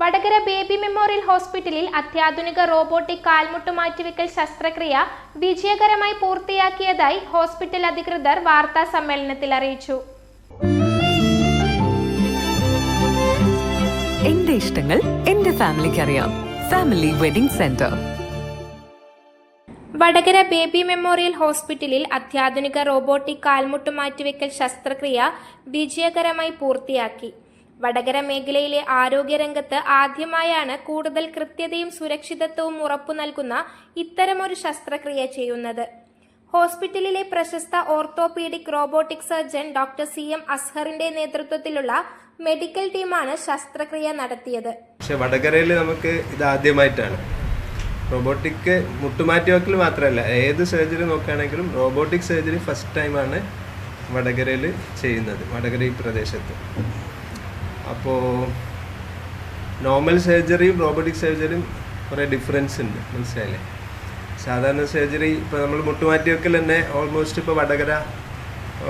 Vadakara baby memorial ഹോസ്പിറ്റലിൽ അത്യാധുനിക robotic കാൽമുട്ട് മാറ്റിവെക്കൽ ശസ്ത്രക്രിയ വിജയകരമായി പൂർത്തിയാക്കിയതായി ഹോസ്പിറ്റൽ അധികൃതർ വാർത്താ സമ്മേളനത്തിൽ അറിയിച്ചു. എന്റെ ഇഷ്ടങ്ങൾ എന്റെ ഫാമിലിക്ക് അറിയാം. Family wedding centre. Vadakara baby memorial ഹോസ്പിറ്റലിൽ അത്യാധുനിക റോബോട്ടിക് കാൽമുട്ട് മാറ്റിവെക്കൽ ശസ്ത്രക്രിയ വിജയകരമായി പൂർത്തിയാക്കി. വടകര മേഖലയിലെ ആരോഗ്യരംഗത്ത് ആദ്യമായാണ് കൂടുതൽ കൃത്യതയും സുരക്ഷിതത്വവും ഉറപ്പു നൽകുന്ന ഇത്തരമൊരു ശസ്ത്രക്രിയ ചെയ്യുന്നത്. ഹോസ്പിറ്റലിലെ പ്രശസ്ത orthopaedic robotic surgeon doctor CM അസ്ഹറിന്റെ നേതൃത്വത്തിലുള്ള മെഡിക്കൽ ടീമാണ് ശസ്ത്രക്രിയ നടത്തിയത്. പക്ഷെ വടകരയിൽ നമുക്ക് ഇത് ആദ്യമായിട്ടാണ്. റോബോട്ടിക് മുട്ടുമാറ്റിവെക്കൽ മാത്രമല്ല, ഏത് സർജറി നോക്കുകയാണെങ്കിലും റോബോട്ടിക് സർജറി ഫസ്റ്റ് ടൈമാണ് വടകരയിൽ ചെയ്യുന്നത്, വടകര ഈ പ്രദേശത്ത്. അപ്പോൾ നോർമൽ സർജറിയും റോബോട്ടിക് സർജറിയും കുറേ ഡിഫറൻസ് ഉണ്ട്, മനസ്സിലായില്ലേ? സാധാരണ സർജറി ഇപ്പോൾ നമ്മൾ മുട്ടുമാറ്റിവെക്കൽ തന്നെ ഓൾമോസ്റ്റ് ഇപ്പോൾ വടകര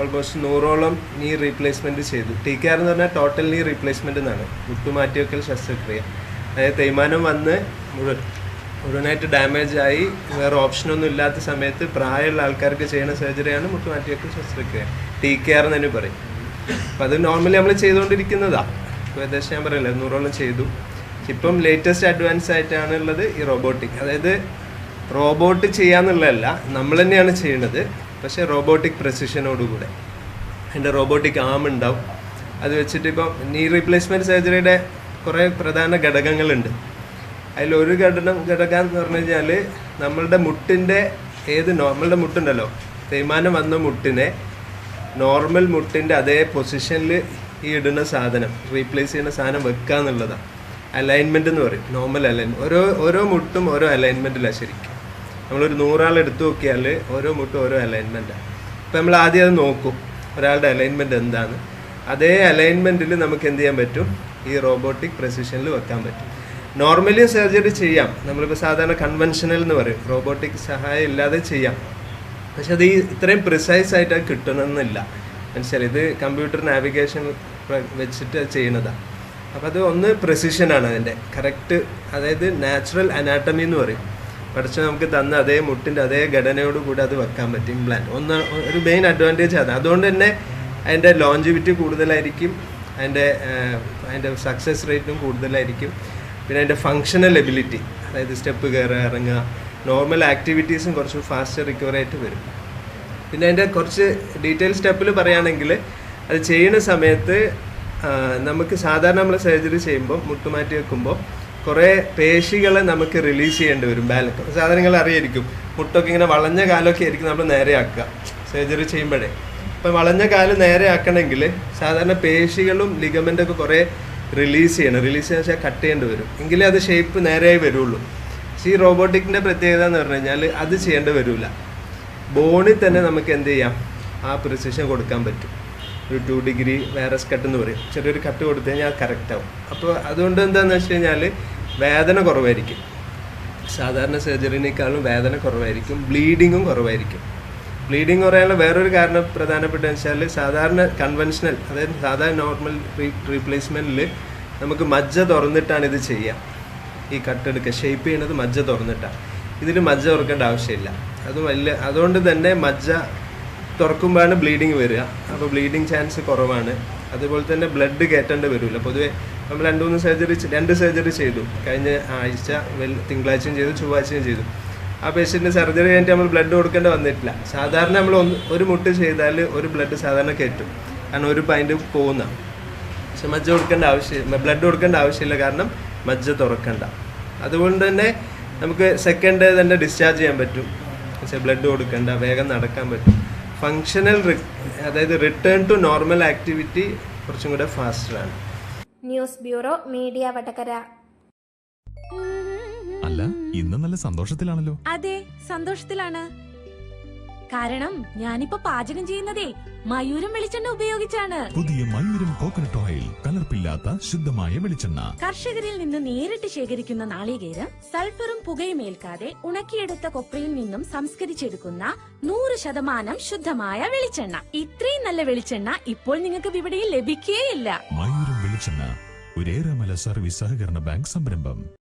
ഓൾമോസ്റ്റ് 100ഓളം നീ റീപ്ലേസ്മെൻറ്റ് ചെയ്തു. TKR എന്ന് പറഞ്ഞാൽ ടോട്ടൽ നീ റീപ്ലേസ്മെൻറ്റ് എന്നാണ് മുട്ടുമാറ്റിവെക്കൽ ശസ്ത്രക്രിയ. അതായത് തേയ്മാനം വന്ന് മുഴുവനായിട്ട് ഡാമേജ് ആയി വേറെ ഓപ്ഷനൊന്നും ഇല്ലാത്ത സമയത്ത് പ്രായമുള്ള ആൾക്കാർക്ക് ചെയ്യുന്ന സർജറിയാണ് മുട്ടുമാറ്റിവെക്കൽ ശസ്ത്രക്രിയ, TKR എന്ന് തന്നെ പറയും. അപ്പോൾ അത് നോർമലി നമ്മൾ ചെയ്തുകൊണ്ടിരിക്കുന്നതാണ്. ഇപ്പോൾ ഏകദേശം ഞാൻ പറയില്ല 100ഓളം ചെയ്തു. ഇപ്പം ലേറ്റസ്റ്റ് അഡ്വാൻസ് ആയിട്ടാണ് ഉള്ളത് ഈ റോബോട്ടിക്. അതായത് റോബോട്ട് ചെയ്യാന്നുള്ളതല്ല, നമ്മൾ തന്നെയാണ് ചെയ്യുന്നത്, പക്ഷേ റോബോട്ടിക് പ്രസിഷനോടുകൂടെ. അതിൻ്റെ റോബോട്ടിക് ആം ഉണ്ടാവും. അത് വെച്ചിട്ട് ഇപ്പം നീ റീപ്ലേസ്മെൻറ്റ് സർജറിയുടെ കുറേ പ്രധാന ഘടകങ്ങളുണ്ട്. അതിലൊരു ഘടകം എന്ന് പറഞ്ഞു കഴിഞ്ഞാൽ നമ്മളുടെ മുട്ടിൻ്റെ നമ്മളുടെ മുട്ടുണ്ടല്ലോ, തേയ്മാനം വന്ന മുട്ടിനെ നോർമൽ മുട്ടിൻ്റെ അതേ പൊസിഷനിൽ ഈ ഇടുന്ന സാധനം, റീപ്ലേസ് ചെയ്യുന്ന സാധനം വെക്കുക എന്നുള്ളതാണ്. അലൈൻമെൻറ്റ് എന്ന് പറയും, നോർമൽ അലൈൻമെൻറ്റ്. ഓരോ മുട്ടും ഓരോ അലൈൻമെൻറ്റിലാണ് ശരിക്കും. നമ്മളൊരു 100 ആൾ എടുത്തു നോക്കിയാൽ ഓരോ മുട്ടും ഓരോ അലൈൻമെൻറ്റാണ്. അപ്പോൾ നമ്മൾ ആദ്യം അത് നോക്കും ഒരാളുടെ അലൈൻമെൻറ്റ് എന്താണ്. അതേ അലൈൻമെൻറ്റിൽ നമുക്ക് എന്ത് ചെയ്യാൻ പറ്റും, ഈ റോബോട്ടിക് പ്രസിഷനിൽ വെക്കാൻ പറ്റും. നോർമലി സർജറി ചെയ്യാം, നമ്മളിപ്പോൾ സാധാരണ കൺവെൻഷനൽ എന്ന് പറയും, റോബോട്ടിക് സഹായം ഇല്ലാതെ ചെയ്യാം. പക്ഷെ അത് ഇത്രയും പ്രിസൈസ് ആയിട്ട് അത് കിട്ടണമെന്നില്ല, മനസ്സിലായി? ഇത് കമ്പ്യൂട്ടർ നാവിഗേഷൻ വെച്ചിട്ട് ചെയ്യണതാണ്. അപ്പോൾ അത് ഒന്ന് പ്രിസിഷനാണ് അതിൻ്റെ കറക്റ്റ്, അതായത് നാച്ചുറൽ അനാട്ടമി എന്ന് പറയും. പഠിച്ച് നമുക്ക് തന്ന അതേ മുട്ടിൻ്റെ അതേ ഘടനയോട് കൂടി അത് വെക്കാൻ പറ്റും. ഇംപ്ലാന്റ് ഒരു മെയിൻ അഡ്വാൻറ്റേജ് ആണ്. അതുകൊണ്ട് തന്നെ അതിൻ്റെ ലോഞ്ചിവിറ്റി കൂടുതലായിരിക്കും, അതിൻ്റെ സക്സസ് റേറ്റും കൂടുതലായിരിക്കും. പിന്നെ അതിൻ്റെ ഫങ്ഷണൽ എബിലിറ്റി, അതായത് സ്റ്റെപ്പ് കയറുക ഇറങ്ങുക, നോർമൽ ആക്ടിവിറ്റീസും കുറച്ച് ഫാസ്റ്റ് റിക്കവർ ആയിട്ട് വരും. പിന്നെ അതിൻ്റെ കുറച്ച് ഡീറ്റെയിൽ സ്റ്റെപ്പിൽ പറയുകയാണെങ്കിൽ അത് ചെയ്യുന്ന സമയത്ത് നമുക്ക് സാധാരണ നമ്മൾ സർജറി ചെയ്യുമ്പോൾ മുട്ടുമാറ്റി വെക്കുമ്പോൾ കുറേ പേശികളെ നമുക്ക് റിലീസ് ചെയ്യേണ്ടി വരും. സാധാരണ നിങ്ങൾ അറിയായിരിക്കും, മുട്ടൊക്കെ ഇങ്ങനെ വളഞ്ഞ കാലമൊക്കെ ആയിരിക്കും നമ്മൾ നേരെയാക്കുക സർജറി ചെയ്യുമ്പോഴേ. അപ്പം വളഞ്ഞ കാല് നേരെ ആക്കണമെങ്കിൽ സാധാരണ പേശികളും ലിഗമെൻ്റൊക്കെ കുറേ റിലീസ് ചെയ്യാൻ വെച്ചാൽ കട്ട് ചെയ്യേണ്ടി വരും, എങ്കിലേ അത് ഷേപ്പ് നേരെയായി വരുള്ളൂ. പക്ഷേ ഈ റോബോട്ടിക്കിൻ്റെ പ്രത്യേകത എന്ന് പറഞ്ഞു കഴിഞ്ഞാൽ അത് ചെയ്യേണ്ടി വരില്ല. ബോണിൽ തന്നെ നമുക്ക് എന്ത് ചെയ്യാം, ആ പ്രിസിഷൻ കൊടുക്കാൻ പറ്റും. ഒരു 2 ഡിഗ്രി വൈറസ് കട്ട് എന്ന് പറയും, ചെറിയൊരു കട്ട് കൊടുത്തു കഴിഞ്ഞാൽ കറക്റ്റ് ആവും. അപ്പോൾ അതുകൊണ്ട് എന്താണെന്ന് വെച്ച് കഴിഞ്ഞാൽ വേദന കുറവായിരിക്കും, സാധാരണ സർജറിനേക്കാളും വേദന കുറവായിരിക്കും, ബ്ലീഡിങ്ങും കുറവായിരിക്കും. ബ്ലീഡിങ് കുറയാനുള്ള വേറൊരു കാരണം പ്രധാനപ്പെട്ടതെന്ന് വെച്ചാൽ സാധാരണ കൺവെൻഷനൽ, അതായത് സാധാരണ നോർമൽ റീപ്ലേസ്മെൻറ്റിൽ നമുക്ക് മജ്ജ തുറന്നിട്ടാണ് ഇത് ചെയ്യുക. ഈ കട്ടെടുക്കുക ഷേപ്പ് ചെയ്യുന്നത് മജ്ജ തുറന്നിട്ടാണ്. ഇതിൽ മജ്ജ തുറക്കേണ്ട ആവശ്യമില്ല. അതുകൊണ്ട് തന്നെ മജ്ജ തുറക്കുമ്പോഴാണ് ബ്ലീഡിങ് വരിക. അപ്പോൾ ബ്ലീഡിങ് ചാൻസ് കുറവാണ്. അതുപോലെ തന്നെ ബ്ലഡ് കയറ്റേണ്ടി വരില്ല. പൊതുവെ നമ്മൾ 2 സർജറി ചെയ്തു. കഴിഞ്ഞ ആഴ്ച തിങ്കളാഴ്ചയും ചെയ്തു, ചൊവ്വാഴ്ചയും ചെയ്തു. ആ പേഷ്യൻറ്റിന് സർജറി കഴിഞ്ഞിട്ട് നമ്മൾ ബ്ലഡ് കൊടുക്കേണ്ടി വന്നിട്ടില്ല. സാധാരണ നമ്മൾ ഒരു മുട്ട് ചെയ്താൽ ഒരു ബ്ലഡ് സാധാരണ കയറ്റും, കാരണം ഒരു പൈൻറ്റ് പോകുന്ന. പക്ഷെ ബ്ലഡ് കൊടുക്കേണ്ട ആവശ്യമില്ല, കാരണം മജ്ജ തുറക്കണ്ട. അതുകൊണ്ട് തന്നെ നമുക്ക് സെക്കൻഡ് തന്നെ ഡിസ്ചാർജ് ചെയ്യാൻ പറ്റും. പക്ഷേ ബ്ലഡ് കൊടുക്കണ്ട, വേഗം നടക്കാൻ പറ്റും. ഫങ്ഷണൽ, അതായത് റിട്ടേൺ ടു നോർമൽ ആക്ടിവിറ്റി കുറച്ചും കൂടെ ഫാസ്റ്ററാണ്. News bureau, media Vadakara. അല്ല, ഇന്ന് നല്ല സന്തോഷത്തിലാണല്ലോ? അതെ, സന്തോഷത്തിലാണ്. കാരണം ഞാനിപ്പോ പാചകം ചെയ്യുന്നതേ മയൂരം വെളിച്ചെണ്ണ ഉപയോഗിച്ചാണ്. പുതിയ മയൂരം കോക്കനട്ട് ഓയിൽ, കലർപ്പില്ലാത്ത ശുദ്ധമായ വെളിച്ചെണ്ണ. കർഷകരിൽ നിന്ന് നേരിട്ട് ശേഖരിക്കുന്ന നാളികേരം സൾഫറും പുകയും ഏൽക്കാതെ ഉണക്കിയെടുത്ത കൊപ്രയിൽ നിന്നും സംസ്കരിച്ചെടുക്കുന്ന 100% ശുദ്ധമായ വെളിച്ചെണ്ണ. ഇത്രയും നല്ല വെളിച്ചെണ്ണ ഇപ്പോൾ നിങ്ങൾക്ക് വിപണിയിൽ ലഭിക്കുകയില്ല. മയൂരം വെളിച്ചെണ്ണ, ഒരു ഏറെമല സർവീസ് സഹകരണ ബാങ്ക് സംരംഭം.